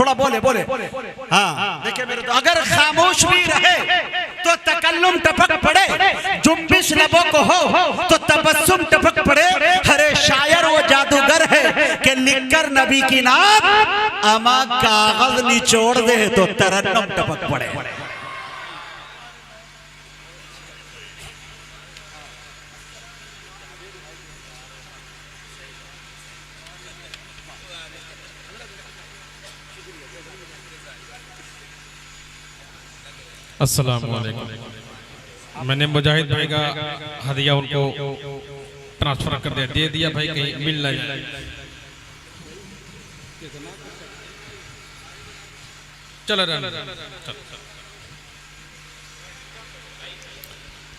थोड़ा बोले बोले। हाँ देखिए मेरे तो, अगर खामोश भी रहे तो तकल्लुम टपक पड़े, जुम्बिश लबों को हो तो तबस्सुम टपक पड़े। हरे शायर वो जादूगर है कि लिखकर नबी की नाम अमा कागज निचोड़ दे तो तरन्नुम टपक पड़े। अस्सलाम वालेकुम। मैंने मुजाहिद भाई का हदिया उनको ट्रांसफर कर दे दिया भाई, कहीं मिल ना जाए। चलो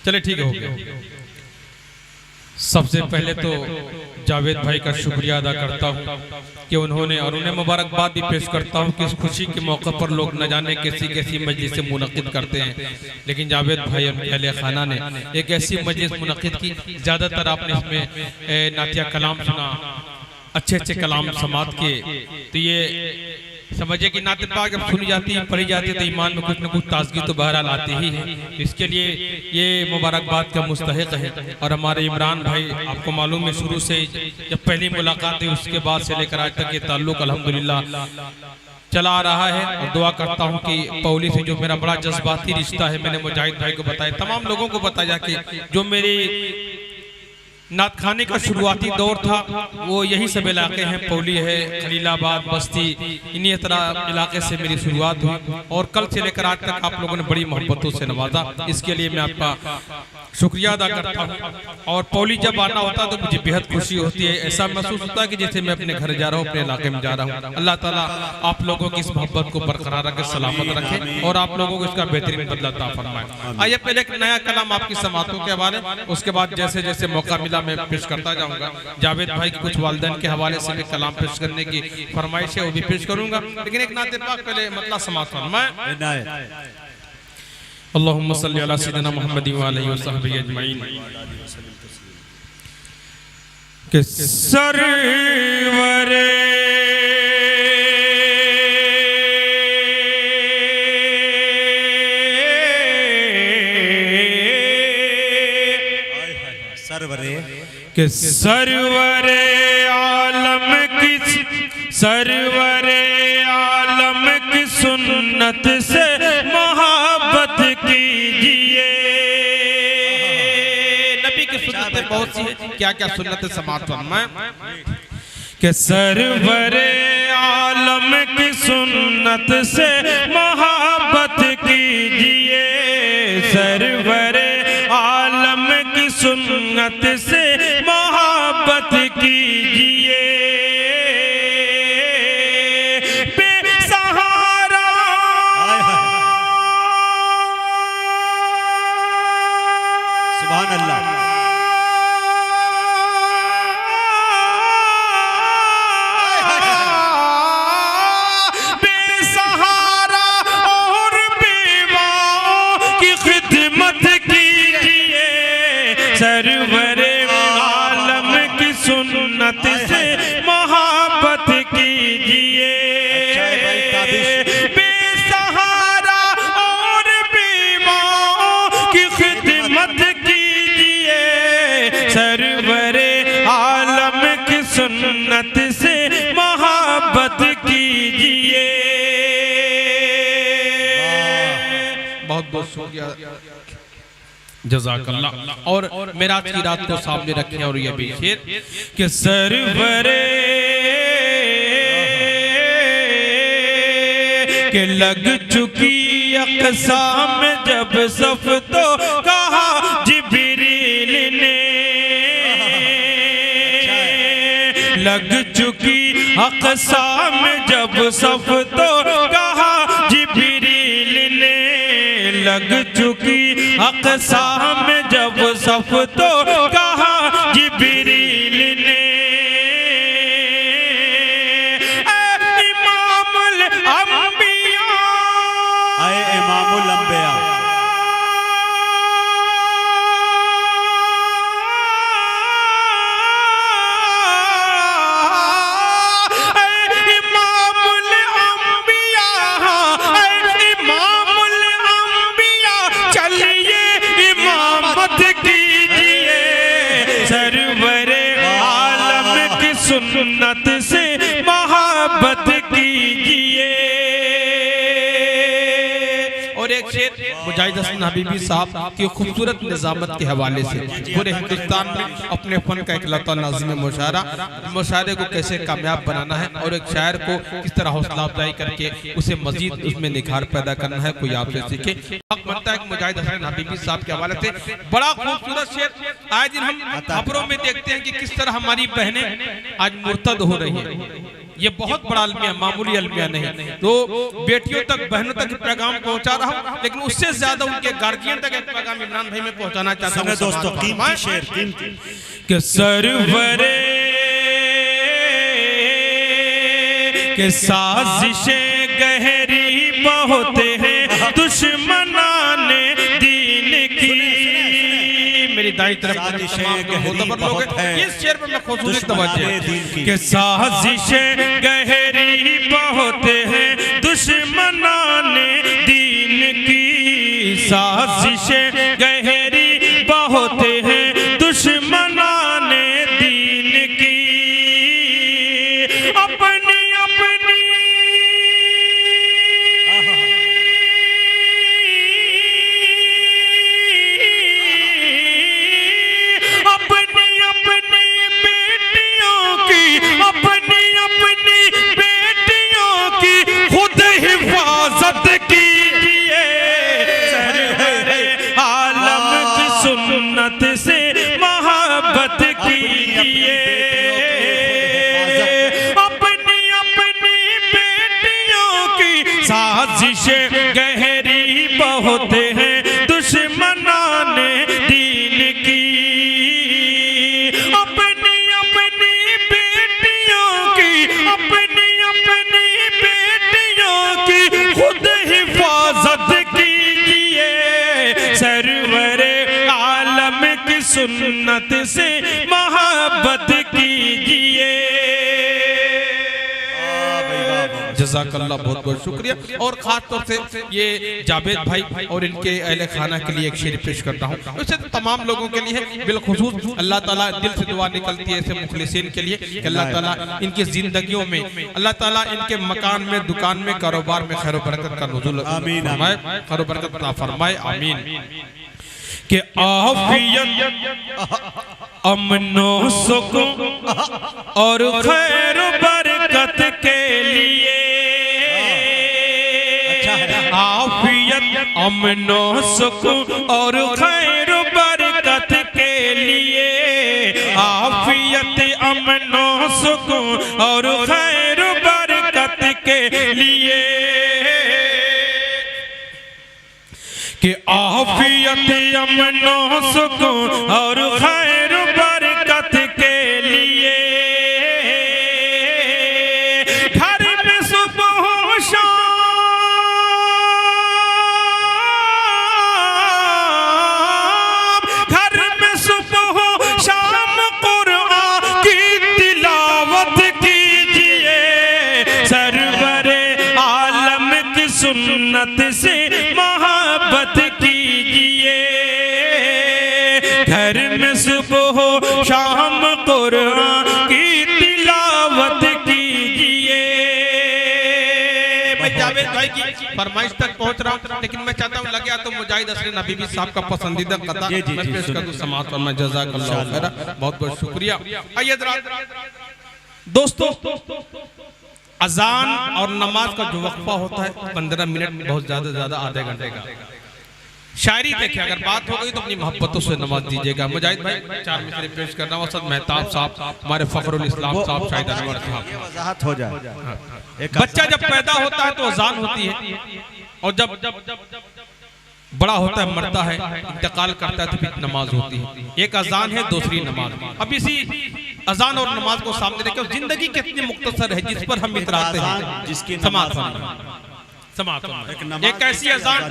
चले ठीक है, हो गया। सबसे पहले तो जावेद भाई का शुक्रिया अदा करता हूं कि उन्होंने, और उन्हें मुबारकबाद भी पेश करता हूं कि इस खुशी के मौके पर लोग न जाने कैसी कैसी मजलिस से मुनक़िद करते हैं, लेकिन जावेद भाई और अहले खाना ने एक ऐसी मजलिस मुनक़िद की, ज़्यादातर आपने इसमें नातिया कलाम सुना, अच्छे अच्छे कलाम समात के, तो ये समझिए कि नात पाक जब सुनी जाती है, पढ़ी जाती है तो ईमान में कुछ न कुछ ताजगी तो बहरहाल आती ही है। इसके लिए ये मुबारकबाद का मुस्तहिक है। और हमारे इमरान भाई, आपको मालूम है शुरू से जब पहली मुलाकात हुई उसके बाद से लेकर आज तक ये ताल्लुक अल्हम्दुलिल्लाह चला आ रहा है। और दुआ करता हूँ कि पौली से जो मेरा बड़ा जज्बाती रिश्ता है, मैंने मुजाहिद भाई को बताया, तमाम लोगों को बताया कि जो मेरी नात खाने का शुरुआती दौर था वो यही सब इलाके हैं, पौली है, खलीलाबाद, बस्ती, इन्हीं तरह इलाके से मेरी शुरुआत हुई। और कल से लेकर आज तक आप लोगों ने बड़ी मोहब्बतों से नवाजा, इसके लिए मैं आपका शुक्रिया अदा करता हूँ। और पौली जब आना होता तो मुझे बेहद खुशी होती है, ऐसा महसूस होता है कि जैसे मैं अपने घर जा रहा हूँ, अपने इलाके में जा रहा हूँ। अल्लाह ताला आप लोगों की इस मोहब्बत को बरकरार रखे, सलामत रखे और आप लोगों को इसका बेहतरीन बदला अता फरमाए। आइए पहले एक नया कलाम आपकी समातों के हवाले, उसके बाद जैसे जैसे मौका मिला मैं पेश करता जाऊंगा। जावेद भाई की कुछ वालिदैन के हवाले से भी कलाम पेश करने की फरमाइश है, वो भी पेश करूंगा, लेकिन एक नाते पाक पहले मतलब समात फरमाए। अल्लाहुम्मा सल्ली अला सय्यिदिना मुहम्मद व आलिहि व सहबिहि अजमईन। के सरवरे कि सरवरे आलम की सुन्नत से मोहब्बत कीजिए। नबी की सुन्नतें बहुत सी है, क्या क्या सुन्नत समात फरमाए। कि सरवरे आलम की सुन्नत से मोहब्बत कीजिए, सरवरे आलम की सुन्नत से मोहब्बत कीजिए। बेसहारा सुभान अल्लाह, बेसहारा और बेवाओं की खिदमत कीजिए, सरवरे आलम की सुन्नत से मोहब्बत कीजिए। बेसहारा और बेवाओं की खिदमत कीजिए, सरवरे आलम की सुन्नत से मोहब्बत कीजिए। बहुत बहुत शुक्रिया, जज़ाकल्लाह। और मेराज की रात को सामने रखें और ये भी शेर कि सरवरे के लग चुकी अक़सा में जब सफ तो कहा जिब्रील ने, लग चुकी अक़सा में जब सफ तो कहा जिब्रील ने, लग चुकी अक़सा में जब सफ तो कहा जिब्रील ने। इमामुल अंबिया, आए इमामुल अंबिया, इमामुल अंबिया सरवरे आलम की सुन्नत से मोहब्बत कीजिए। और एक शेर मुजाहिद हसन हबीबी साहब की खूबसूरत निजामत के हवाले से पूरे हिंदुस्तान में अपने फन का इकलौता नाज़िम मुशायरे को कैसे कामयाब बनाना है और एक शायर को किस तरह हौसला अफजाई करके उसे मजीद उसमें निखार पैदा करना है, कोई आपसे सीखे। हक बनता है मुजाहिद हसन हबीबी साहब के हवाले से बड़ा खूबसूरत शेर आए दिन हम खबरों में देखते हैं कि किस तरह हमारी बहनें आज मुर्तद हो रही है। ये बहुत बड़ा अलमिया, मामूली अलमिया नहीं। तो बेटियों तक, बहनों तक पैगाम पहुंचा रहा हूं, लेकिन उससे ज्यादा उनके गार्जियन तक एक पैगाम इमरान भाई में पहुंचाना चाहता हूं दोस्तों। कि सरवरे के साजिशें गहरी बहुत है दुश्मनाने दीन की। मेरी दाई तरफ इस शेर पर मैं खुसूसी तवज्जो के साजिशें गहरी बहुत है दुश्मनाने दीन की। साजिशें गहरी बहुत है दुश्मनाने दीन की। अपनी अपनी हिफाजत कीजिए। आलम की सुन्नत से मोहब्बत कीजिए। अपनी अपनी बेटियों की साजिशें गहरी बहुत है दुश्मनाने दीन की। अपनी अपनी बेटियों की, अपनी अपनी बेटियों की खुद हिफाजत कीजिए। सरवरे आलम की सुन्नत से मोहब्बत कीजिए। जज़ाकल्लाह, बहुत बहुत शुक्रिया। और खास तौर से ये जावेद भाई और इनके अहले खाना के लिए एक शेर पेश करता हूँ। उससे तमाम लोगों के लिए बिलखुसूस अल्लाह ताला दिल से दुआ निकलती है ऐसे मुखलिसीन के लिए कि अल्लाह ताला इनकी जिंदगियों में, अल्लाह ताला इनके मकान में, दुकान में, कारोबार में खैर बरकत का नुज़ूल फरमाए, खैर बरकत अता फरमाए, आमीन। कि आफियत, अमनो सुकून और खैर बरकत के लिए। आफियत, अमनो सुकून और खैर बरकत के लिए। आफियत, अमनो सुकून और खैर बरकत के लिए। कि आफियत, अमनो सुकून और खैर बरकत के लिए। घर में सुबह शाम, घर में सुबह शाम कुरान की तिलावत कीजिए। सरवरे आलम की सुन्नत से मोहब्बत कीजिए। घर में सुबह शाम कुरान की तिलावत कीजिए। मैं जावेद भाई की फरमाइश तक पहुंच रहा हूं, लेकिन मैं चाहता हूं लगे तो मुजाहिद हसन हबीबी साहब का पसंदीदा कता मैं पेश कर दूं समाअत पर। मैं जज़ाकल्लाह खैर, बहुत बहुत शुक्रिया। आइए दोस्तों, अजान और नमाज का जो वक्फा होता है 15 मिनट, बहुत ज्यादा आधे घंटे का। शायरी देखिए, अगर बात हो गई तो अपनी मोहब्बतों से नवाज दीजिएगा। मुजाहिद भाई 4 मिसरे पेश करना। वसत मेहताब साहब, हमारे फखरुल इस्लाम साहब, शाहिद अनवर साहब। वजाहत हो जाए। बच्चा जब पैदा होता है तो अजान होती है, और जब बड़ा होता है, मरता है, इंतकाल करता है तो फिर नमाज होती है। एक अजान है, दूसरी नमाज। अब इसी अजान और नमाज को सामने रखकर जिंदगी कितनी मुख्तसर है जिस पर हम इतराते हैं। जिसकी एक ऐसी अजान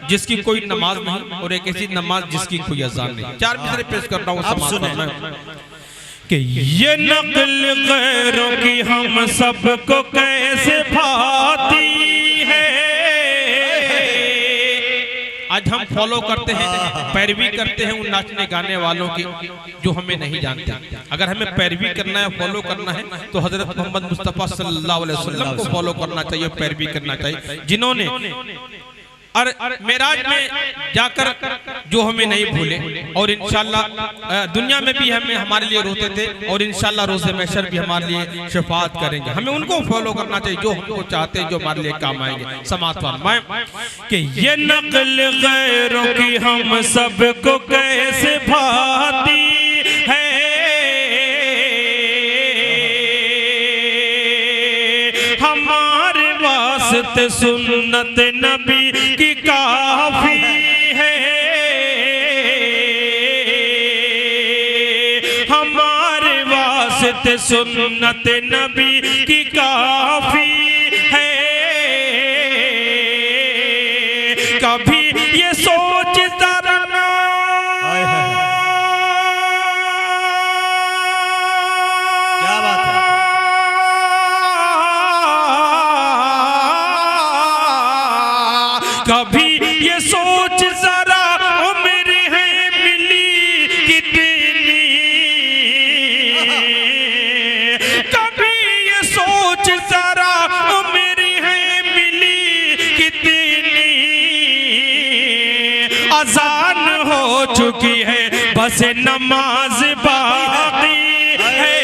जिसकी कोई नमाज नहीं, और एक ऐसी नमाज जिसकी कोई अजान नहीं। 4 मिसरे पेश कर रहा हूँ कि ये नक़ल गैरों की हम सबको कैसे भाती है। आज हम हम फॉलो करते हैं, पैरवी करते हैं उन नाचने गाने वालों की जो हमें नहीं जानते। अगर हमें पैरवी करना है, फॉलो करना है, तो हजरत मोहम्मद मुस्तफ़ा सल्लल्लाहु अलैहि वसल्लम को फॉलो करना चाहिए, पैरवी करना चाहिए, जिन्होंने और मेराज में जाकर जो हमें नहीं भूले और इंशाल्लाह दुनिया में भी हमें हमारे लिए रोते थे और इंशाल्लाह रोज़े महशर भी हमारे लिए शफाअत करेंगे। हमें उनको फॉलो करना चाहिए जो हमको चाहते हैं, जो हमारे लिए काम आएंगे। समाअत फरमाएं कि ये नक़्ल गैरों की हम सबको कैसे भाती है, हमारे वास्ते सुन्नत नबी की काफी है, हमारे वास्ते सुन्नत नबी की काफी है। कभी ये सोच जरा ना क्या बात है, कभी ये सोच जरा उम्र है मिली कितनी, कभी ये सोच जरा उम्र है मिली कितनी, अजान हो चुकी है बस नमाज बाकी है,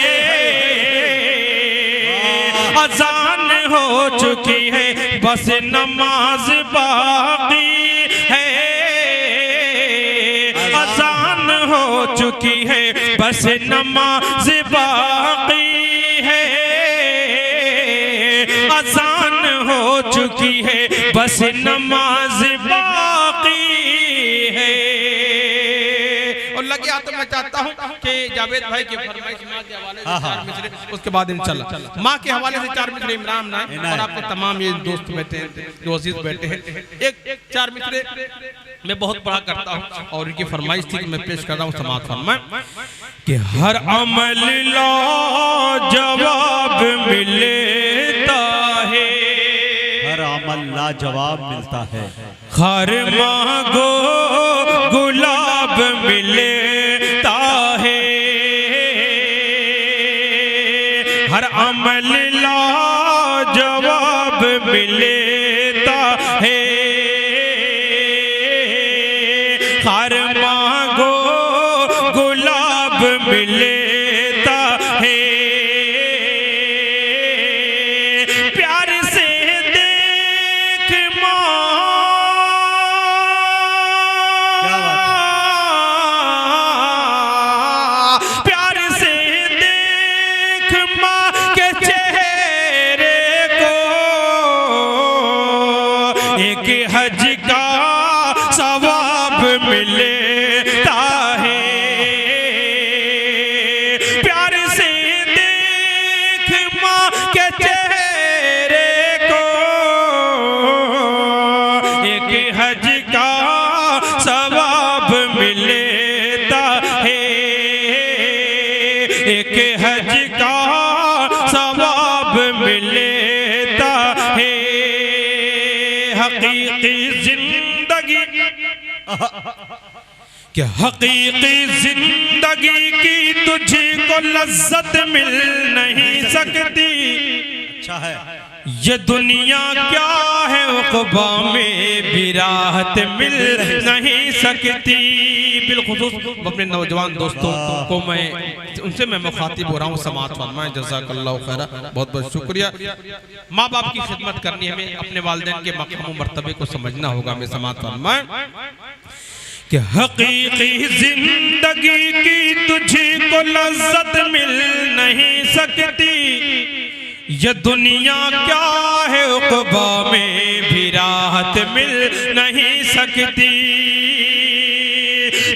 अजान हो चुकी है बस नमाज बाकी है, अजान हो चुकी है बस नमाज बाकी है, अजान हो चुकी है बस नमाज बाकी है। और लगे हाथ मैं चाहता हूँ कि जावेद भाई की फरमाइश माँ के हवाले से चार मिसरे, उसके बाद इंशाल्लाह माँ के हवाले से चार मिसरे इमरान नाए और आपको तमाम ये दोस्त बैठे हैं, जो अजीज बैठे हैं, एक चार मिसरे मैं बहुत बड़ा करता हूँ और इनकी फरमाइश थी कि मैं पेश कर रहा हूँ। समाअत फरमाएं कि हर अमल लाजवाब मिलता है, हर अमल लाजवाब मिलता है, हर मांगो गुलाब मिलता है, हर अमल लाजवाब मिलता है, हर मांगो गुलाब मिलता है, प्यार से देख क्या बात है, प्यार से देख माँ के चेहरे को, एक हज का सवाब मिलता है, प्यार से देख माँ के चेहरे को, एक हज का सवाब मिलता है, एक हज का सवाब मिलता है। हकीकी जिंदगी कि हकीकी जिंदगी की तुझको लज्जत मिल नहीं सकती, अच्छा है, ये दुनिया क्या है उक़बा में भी राहत मिल नहीं सकती। बिलखुसूस अपने नौजवान दोस्तों को मैं उनसे मैं मुखातिब हो रहा हूँ। समाअत फरमाएं जज़ाकल्लाहु खैरा, बहुत बहुत शुक्रिया। माँ बाप की खिदमत करनी है, हमें अपने वालिदैन के मक़ाम मर्तबे को समझना होगा। हमें समाअत फरमाएं कि हकीकी जिंदगी की तुझको लज्जत मिल नहीं सकती, ये दुनिया क्या है उक़बा में भी राहत मिल नहीं सकती,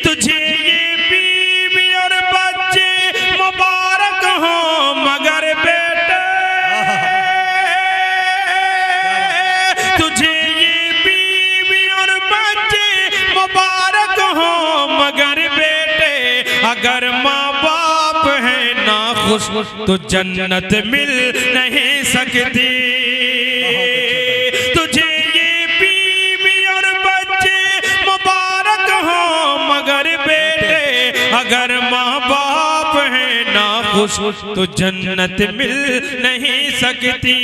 तुझे ये बीवी और बच्चे मुबारक हो मगर बेटे, तुझे ये बीवी और बच्चे मुबारक हो मगर बेटे, अगर माँ बाप है ना खुश तो जन्नत मिल नहीं सकती, तुझे ये बीवी और बच्चे मुबारक खुश तो जन्नत मिल नहीं सकती।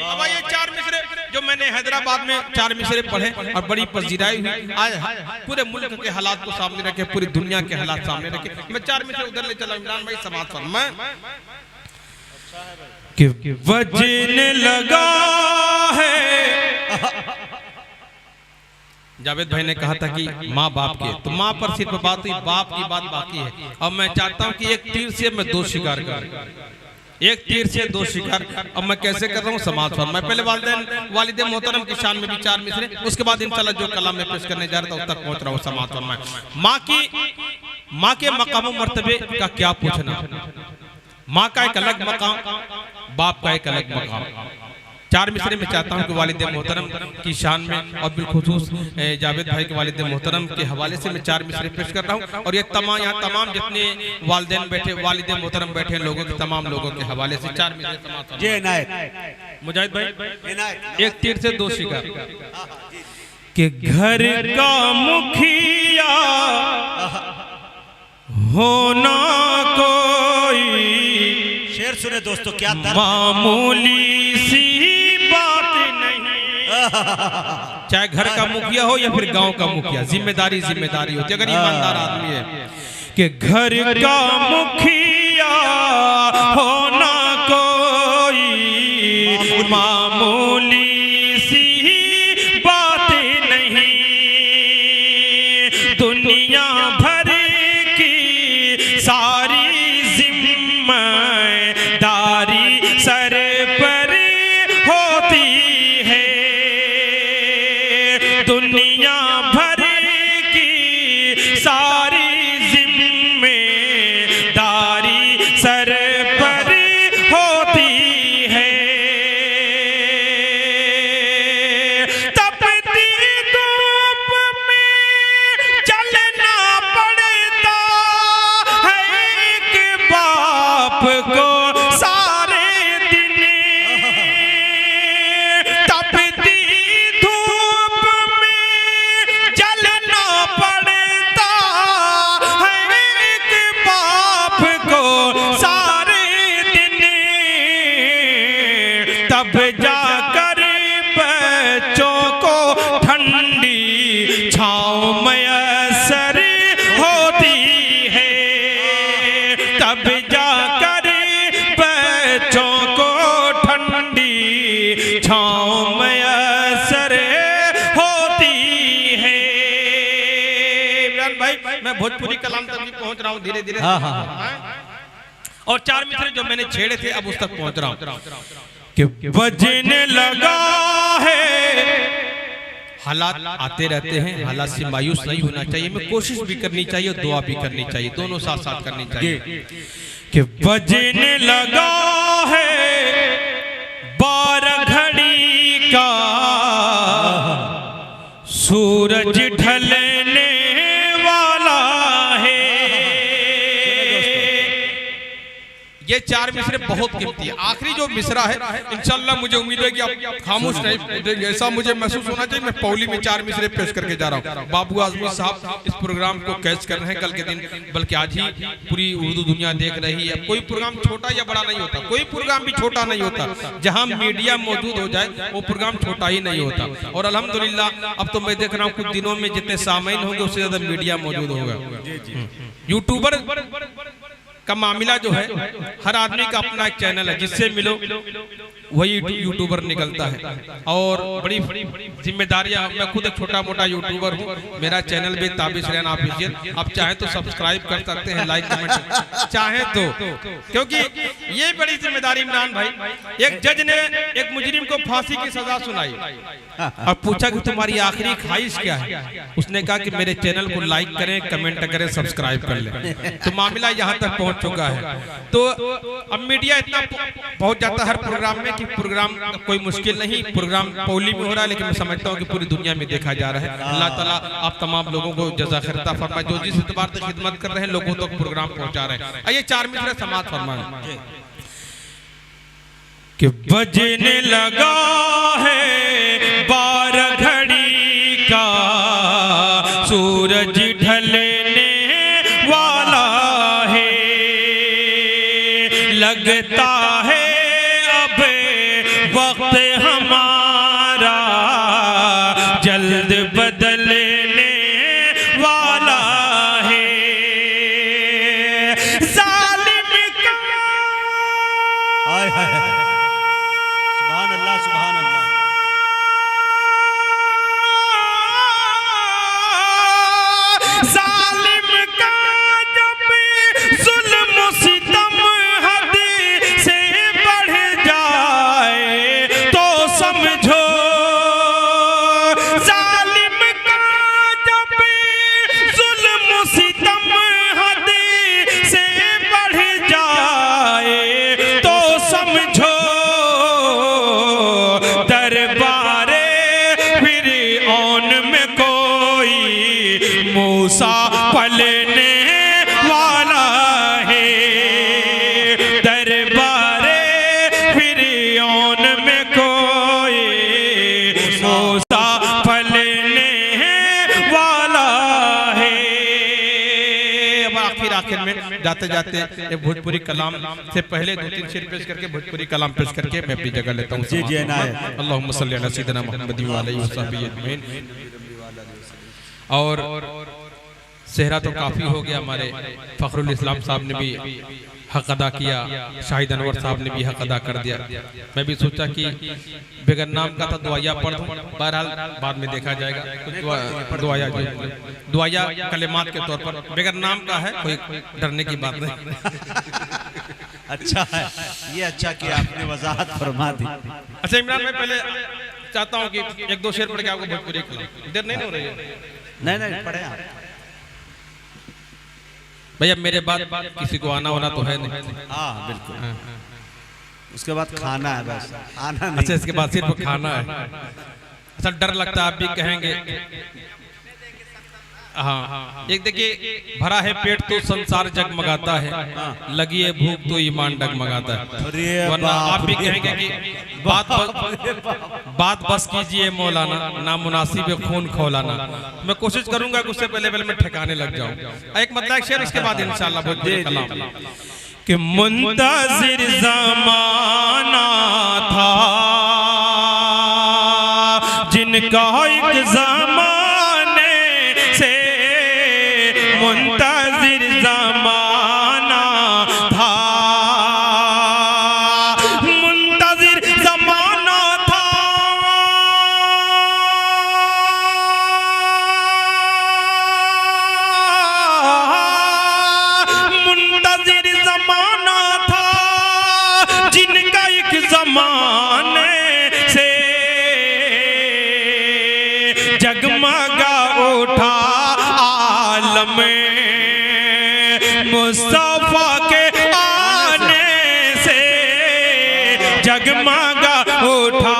अब ये 4 मिसरे जो मैंने हैदराबाद में 4 मिसरे पढ़े और बड़ी पजीराई हुई, आज पूरे मुल्क के हालात को सामने रखे, पूरी दुनिया के हालात सामने रखे, मैं 4 मिसरे उधर ले चला। इमरान भाई समाज फरमाएं कि वजन लगा है। जावेद भाई ने कहा था कि माँ बाप के, तो माँ पर सिर्फ बात हुई, बाप की बात बाकी है। अब मैं चाहता हूँ कि एक तीर से मैं 2 शिकार करूं, एक तीर से 2 शिकार। अब मैं कैसे कर रहा हूँ समाज फरमाएं। मैं पहले वालिदे मोहतरम की शान में भी 4 मिसरे, उसके बाद इंशाल्लाह जो कलाम में पेश करने जा रहा था उस तक पहुंच रहा हूँ। समाज फरमाएं माँ के मकाम मर्तबे का क्या पूछना। माँ का एक अलग मकाम, बाप का एक अलग मकाम। 4 मिसरे में चाहता हूँ कि वालिद मोहतरम की शान में और बिलखुसूस जावेद भाई के वालिद मोहतरम के हवाले से मैं 4 मिसरे पेश कर रहा हूँ। और ये यहाँ तमाम जितने वालिदैन बैठे, वालिद मोहतरम बैठे हैं लोगों के, तमाम लोगों के हवाले से 4 मिसरे। मुजाहिद भाई एक तीर से 2 शिकार कि घर का मुखिया होना कोई, शेर सुने दोस्तों, क्या मामूली सी बात नहीं। चाहे घर का मुखिया हो या फिर गांव का मुखिया, जिम्मेदारी जिम्मेदारी होती है अगर ईमानदार आदमी है। कि घर का मुखिया होना कोई मामूली सी बात नहीं। दुनिया भर की सारी जिम्मेदारी सर पर होती है। दुनिया भर की सारी जिम्मेदारी सर पर होती है। तपती धूप में चलना पड़ता है एक बाप को सारे दिन। तपती धूप में जलना पड़ता है एक बाप को सारे दिन। तब जाकर बच्चों को ठंडी छाँव मयसर होती है। तब जाकर बच्चों को ठंडी छाँव मयसर होती है। इमरान भाई मैं भोजपुरी कलाम तक भी पहुंच रहा हूँ धीरे धीरे। और 4 मिसरे जो मैंने छेड़े थे अब उस तक पहुंच रहा हूँ कि वजन लगा है। हालात आते रहते हैं, हालात से मायूस नहीं होना चाहिए, हमें कोशिश भी करनी चाहिए और दुआ भी करनी चाहिए, दोनों साथ साथ करनी चाहिए। कि वजन लगा है 12 घड़ी का सूरज ढलने वाला है। ये 4 मिसरे बहुत कीमती है। आखिरी जो मिसरा है इंशाल्लाह मुझे उम्मीद है कि आप खामोश नहीं बैठेंगे, ऐसा मुझे महसूस होना चाहिए। मैं पौली में 4 मिसरे पेश करके जा रहा हूँ। बाबू आजमी साहब इस प्रोग्राम को कैच कर रहे हैं कल के दिन, बल्कि आज ही पूरी उर्दू दुनिया देख रही है। कोई प्रोग्राम छोटा या बड़ा नहीं होता, कोई प्रोग्राम भी छोटा नहीं होता। जहाँ मीडिया मौजूद हो जाए वो प्रोग्राम छोटा ही नहीं होता। और अल्हम्दुलिल्लाह अब तो मैं देख रहा हूँ कुछ दिनों में जितने सामीन होंगे उससे ज्यादा मीडिया मौजूद होगा। यूट्यूबर का मामला जो है, हर आदमी का अपना एक चैनल है, जिससे मिलो वही यूट्यूबर निकलता है। और बड़ी जिम्मेदारियां, मैं खुद एक छोटा मोटा यूट्यूबर हूँ, मेरा चैनल भी ताबिश रहना ऑफिशियल। आप चाहे तो सब्सक्राइब कर सकते हैं, लाइक कमेंट चाहे तो, क्योंकि ये बड़ी जिम्मेदारी। इमरान भाई एक जज ने एक मुजरिम को फांसी की सजा सुनाई और पूछा कि तुम्हारी आखिरी ख्वाहिश क्या है। उसने कहा कि मेरे चैनल को लाइक करें, कमेंट करें, सब्सक्राइब कर लें। तो मामला यहाँ तक पहुँच चुका है। तो अब मीडिया इतना पहुँच जाता है हर प्रोग्राम में कि प्रोग्राम कोई मुश्किल नहीं। प्रोग्राम पौली में हो रहा है लेकिन मैं समझता हूँ कि पूरी दुनिया में देखा जा रहा है। अल्लाह ताला आप तमाम लोगों को जज़ा खैर अता फरमाए जो जिस एतबार से खिदमत कर रहे हैं, लोगों तक प्रोग्राम पहुँचा रहे हैं। आइए 4 मिसरे समाज फरमाएं कि बजने लगा है 12 घड़ी का सूरज ढलने वाला है। लगता है अब वक्त हमारा जल्द बदलने वाला है। जालिम का हाय हाय हाय। सुभान अल्लाह सुभान अल्लाह। जालिम का जब जुल्म सितम हद से बढ़ जाए तो समझो, जालिम का जब जुल्म सितम हद से बढ़ जाए तो समझो दरबारे फिरऔन में कोई मूसा पलने वाला है। दरबारे फिरऔन में कोई मूसा पलने वाला है। अब आखिर में जाते जाते ये भोजपुरी कलाम से पहले 2-3 शेर पेश करके भोजपुरी कलाम पेश करके मैं अपनी जगह लेता हूँ। जी जी इनायत। अल्लाहुम्मा सल्ली अला सय्यिदिना मुहम्मद व आलिहि वसहबिहि अजमईन। और सेहरा तो काफ़ी हो गया, हमारे फ़खरुल इस्लाम साहब ने भी हक अदा किया, शाहिद अनवर साहब ने भी हक अदा कर दिया। मैं भी सोचा कि बगैर नाम का था दुआया पढ़ दूं, बहरहाल बाद में देखा जाएगा। कुछ दुआया कलेमात के तौर पर बगैर नाम का है, कोई डरने की बात नहीं। अच्छा है ये, अच्छा कि आपने वजाहत फरमा दी। अच्छा इमरान, मैं पहले चाहता हूँ कि 1-2 शेर पढ़ के आपको भोजपुरी खिलाऊं, देर नहीं हो रही है? नहीं पढ़े आप। भैया मेरे बाद किसी को आना होना तो है नहीं। हाँ बिल्कुल। उसके बाद खाना है बस, आना नहीं। अच्छा इसके बाद सिर्फ खाना है। अच्छा डर लगता है आप भी कहेंगे। हाँ एक देखिए, भरा है पेट तो संसार जगमगाता है, लगी है भूख तो ईमान डगमगाता है। वरना आप भी कहेंगे कि बात बस कीजिए मौलाना, नामुनासिब खून खौलाना। मैं कोशिश करूंगा कि उससे पहले मैं ठिकाने लग जाऊं। एक मतलब एक शेर, इसके बाद इंशाअल्लाह भोजपुरी कलाम। कि मुंतज़िर ज़माना था जिनका एक ज़माने से मुंतज़िर ज़माना था, मुंतज़िर ज़माना था, मुंतज़िर ज़माना था जिनका एक ज़माने से जगमगा उठा आलम मुस्तफा के आने से, जगमगा उठा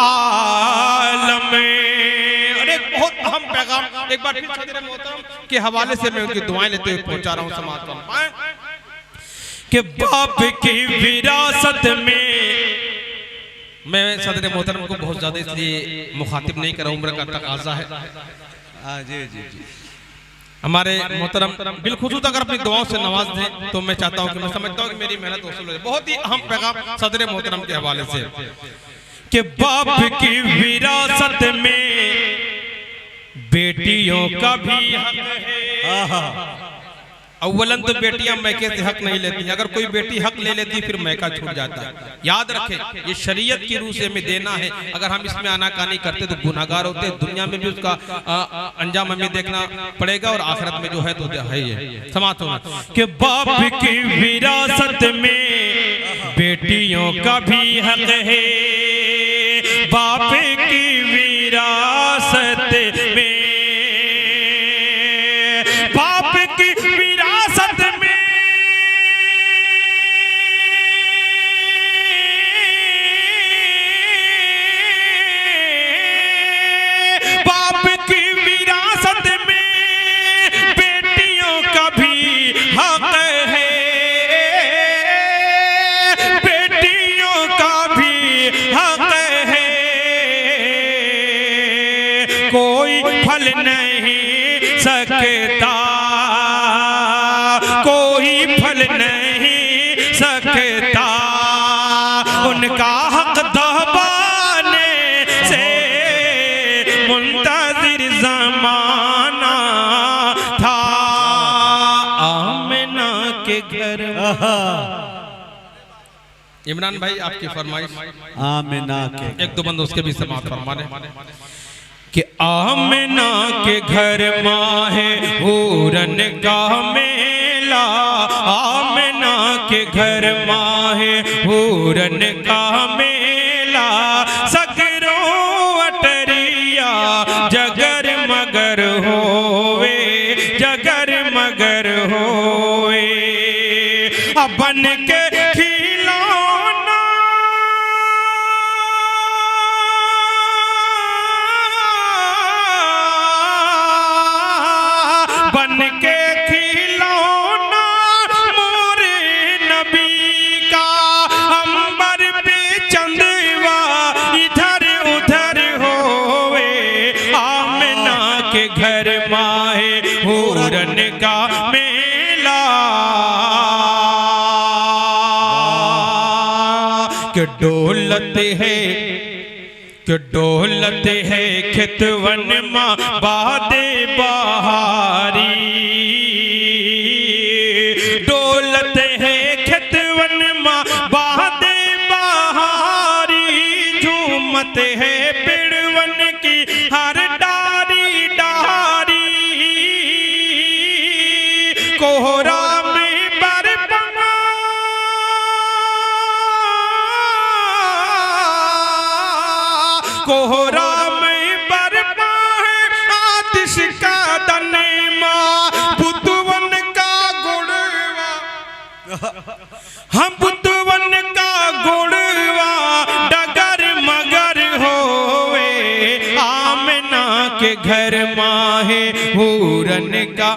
आलम। अरे बहुत अहम पैगाम एक बार फिर सदर मोहतरम के हवाले से मैं उनकी दुआएं लेते हुए पहुंचा रहा हूं समाज को कि बाप की विरासत में। मैं सदर मोहतरम को बहुत ज्यादा इसलिए मुखातिब नहीं कर रहा, उम्र का तकाजा है। जी जी जी। हमारे मोहतरम बिलखुसूस अगर अपनी दुआओं से नवाज दें तो मैं चाहता हूं कि मैं समझता हूं कि मेरी मेहनत वसूल हो जाए। बहुत ही अहम पैगाम सदर मोहतरम के हवाले से कि बाप की विरासत में बेटियों का भी हक है। अव्वलन तो बेटियां मैके से हक नहीं लेती, अगर कोई बेटी हक ले लेती फिर मैका छूट जाता है। याद रखें ये शरीयत की रूह से हमें देना है, अगर हम इसमें आनाकानी करते तो गुनाहगार होते, दुनिया में भी उसका अंजाम हमें देखना पड़ेगा और आखिरत में जो है तो है ये समाप्त होना। कि बाप की विरासत में बेटियों का भी हक है, बाप की विरासत में, बाप की विरासत में, बाप की विरासत में बेटियों का भी हक है, बेटियों का भी हक है। कोई फल नहीं सकता, कोई फल नहीं सकता, उनका हक दबाने से मुंतजिर ज़माना था। आमिना के घर। इमरान भाई आपकी फरमाइश। आमिना के एक दो बंद उसके भी समाप्त फरमाने कि आमिना के घर माहे हूरन का मेला, आमिना के घर माहे हूरन का मेला, सगरों अटरिया जगर मगर होवे, जगर मगर होवे। अब बन के का मेला कि डोलत है, कि डोलत है खेतवन माँ बादे बहारी, डोलत है खेतवन माँ बादे बहारी, झूमत है पिड़वन की हर डारी डारी, कोहरा में बरपना कोहरा में बरपा है आतिश का दनेमा, बुद्धवन का गुड़वा, हम बुद्धवन का गुड़वा डगर मगर होवे। आमिना के घर माहे हूरन का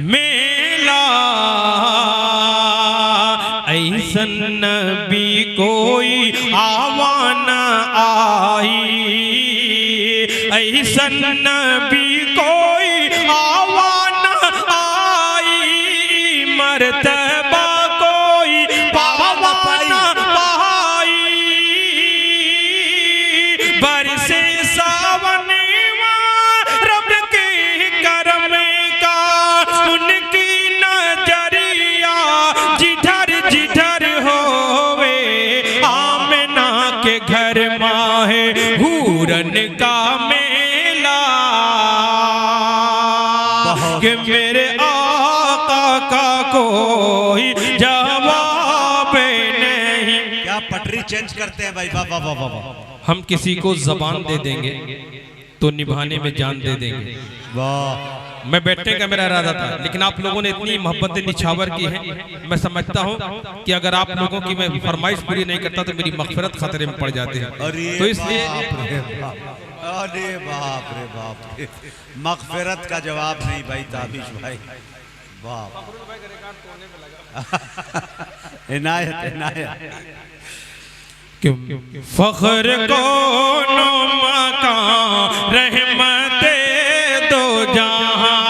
मेला, ऐसन नबी कोई आवान आई, ऐसन नबी कोई आवान आई, मर्तबा कोई पावान पाई, बरसे सावन रब के करम का, उनकी नजरिया जिधर जिधर होवे। आमिना के घर माहे हूरन का मेला, कि मेरे आका का कोई जवाब नहीं। क्या पटरी चेंज करते हैं भाई, वाह वाह वाह वाह। हम किसी को जबान दे देंगे तो निभाने में जान दे देंगे। वाह, मैं बैठने का मेरा इरादा था, लेकिन आप लोगों ने इतनी मोहब्बत निछावर की है, मैं समझता हूँ कि अगर आप लोगों की मैं फरमाइश पूरी नहीं करता तो मेरी मगफिरत खतरे में पड़ जाते हैं। तो इसलिए अरे बाप रे बाप रे, मगफिरत का जवाब नहीं भाई ताबिश भाई, वाह। इनायत इनायत फख्र को मकान रहमते दो जहां,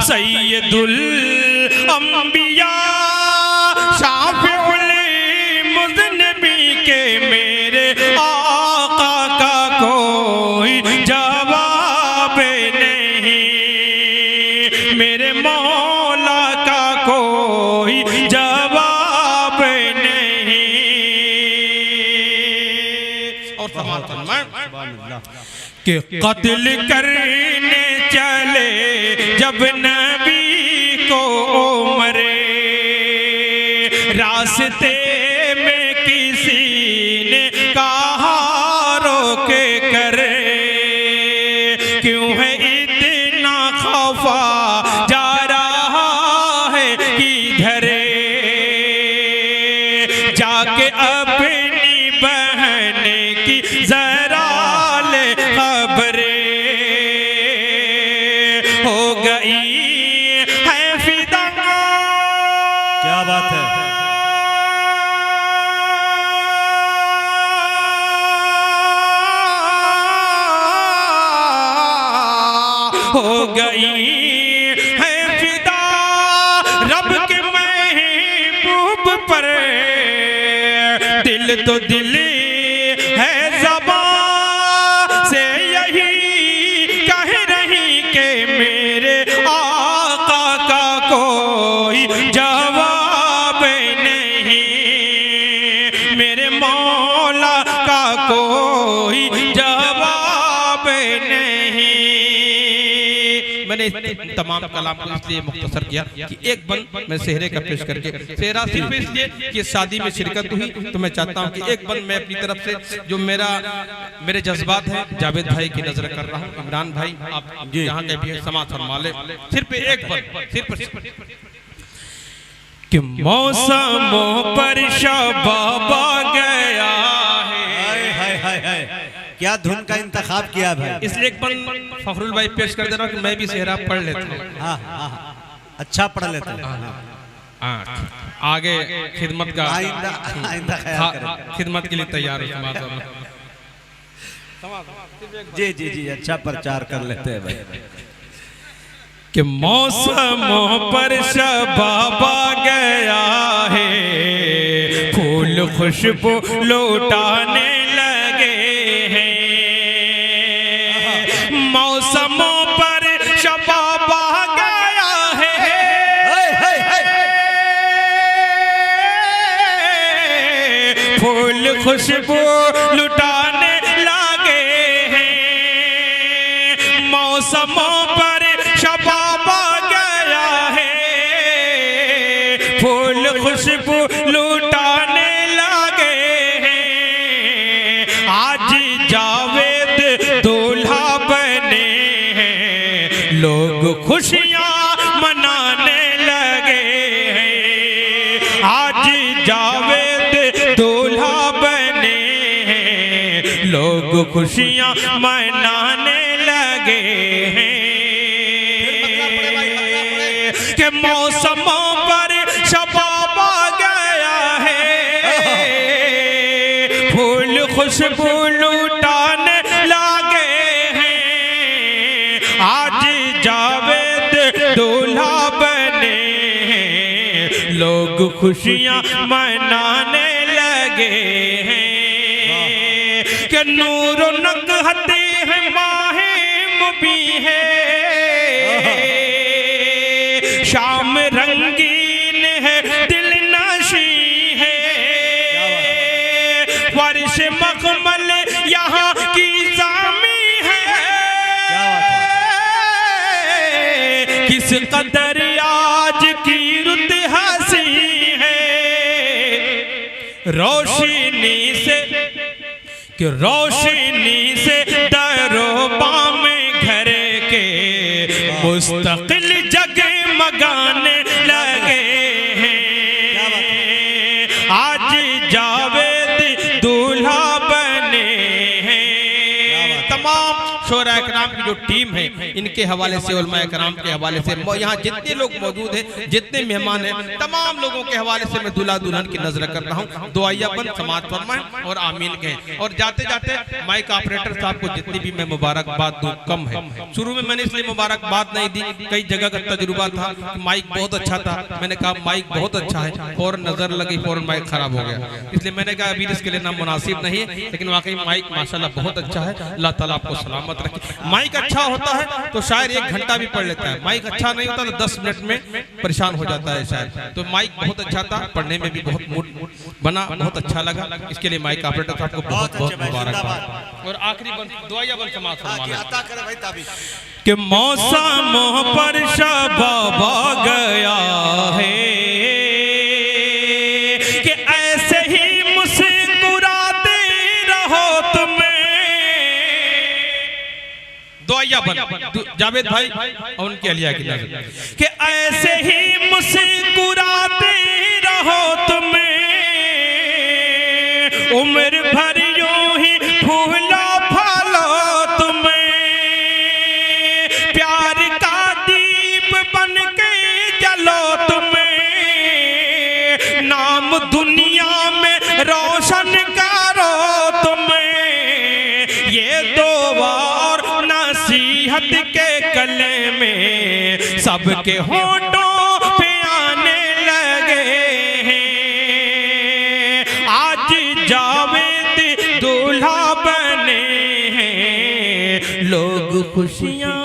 सैयदुल अंबिया शाफिउल मुज़न्निबी के मेरे आका का कोई जवाब नहीं, मेरे मौला का कोई जवाब नहीं। और कि कत्ल करने चले जब नबी को उमरे, रास्ते में किसी ने कहा रोके करे, क्यों है इतना खफा जा रहा है किधर, जाके अपनी बहन की जरा ले खबरें, हो गई है फिदा। क्या बात है, हो गई है फिदा रब के महल दिल तो दिल है, ज़बान से यही कह रही कि मेरे आका का कोई जवाब नहीं, मेरे मौला का कोई जवाब नहीं। मैंने तमाम कलाम को इसलिए मुख्तसर किया कि एक बंद मैं सेहरे का पेश करके, सेहरा सिर्फ इसलिए कि शादी में शिरकत हुई, तो मैं चाहता हूं कि एक बंद मैं अपनी तरफ से जो मेरे जज्बात हैं जावेद भाई की नजर कर रहा हूं। इमरान भाई आप यहाँ के भी समाज फरमा ले, सिर्फ एक बंद, सिर्फ कि मौसमों पर शबाबा गया है। क्या धुन का इंतखाब किया भाई, इसलिए एक बंद फखरुल भाई पेश कर दे रहा हूं कि मैं भी सेहरा पढ़ लेता हूँ। हाँ, अच्छा पढ़ लेता हूँ। आगे खिदमत का आइंदा ख्याल करें। खिदमत के लिए तैयार हो। जी अच्छा प्रचार कर लेते हैं भाई। कि मौसमों पर शबाबा गया है, फूल खुशबू लौटाने लगे हैं। मौसमों पर शबाबा गया है, फूल खुशबू लुटाने लगे हैं। मौसमों पर शबाबा गया है, फूल खुशबू लुटाने लगे हैं। आज जावेद दूल्हा बने हैं, लोग खुशियां मनाने लगे हैं। आज जावेद दूल्हा बने हैं, लोग खुशियां मनाने लगे हैं। कि मौसमों पर शबाबा गया है, फूल खुशबू लुटाने लगे हैं। आज जावेद दूल्हा बने हैं, लोग खुशियां मनाने लगे हैं। कि नूर नगहते हैं माहे मुबी है, शाम रंगीन है दिल नशी है। फर्श मखमल यहाँ की जामी है, किस कदर आज की रुत हंसी है। रोशनी से दरोबा में घर के मुस्तकिल जगमगाने लगे हैं। आज जावेद दूल्हा बने हैं। तमाम शोरा इकराम की जो टीम है, इनके हवाले से, उलमा इकराम के हवाले से, यहाँ जितने लोग मौजूद हैं, जितने मेहमान हैं, तमाम लोगों के हवाले से मैं दूल्हा दुल्हन की नजर कर रहा हूँ। दुआया बन समाज फरमाएं और आमीन कहें। और जाते जाते माइक ऑपरेटर साहब को जितनी भी मैं मुबारकबाद दूं कम है। शुरू में मैंने इसलिए मुबारकबाद नहीं दी, कई जगह का तजुर्बा था, माइक बहुत अच्छा था, मैंने कहा माइक बहुत अच्छा है, फौरन नजर लगी, फौरन माइक खराब हो गया, इसलिए मैंने कहा अभी इसके लिए ना मुनासिब नहीं है। लेकिन वाकई माइक माशाल्लाह बहुत अच्छा है, अल्लाह ताला आपको सलामत रखे। माइक अच्छा होता है तो शायर 1 घंटा भी पढ़ लेता है, माइक अच्छा नहीं होता तो 10 मिनट में परेशान हो जाता है शायर। तो माइक बहुत अच्छा था, पढ़ने में भी बहुत मूड बना, बहुत अच्छा लगा। इसके लिए माइक ऑपरेटर साहब को बहुत बहुत मुबारकबाद। और आखिरी दुआया बन समाज फरमाना कि मौसमों पर शबाबा गया है, कि ऐसे ही मुस्कुराते रहो तुम। दुआया बन जावेद भाई और उनकी अलिया की नजर, कि ऐसे ही मुस्कुराते रहो तुम, उम्र भर यूं ही फूलो फलो तुम। प्यार का दीप बन के जलो तुम, नाम दुनिया में रोशन करो तुम। ये दुआ और नसीहत के गले में सबके होठों पे आने लगे हैं। आज जा खुशियाँ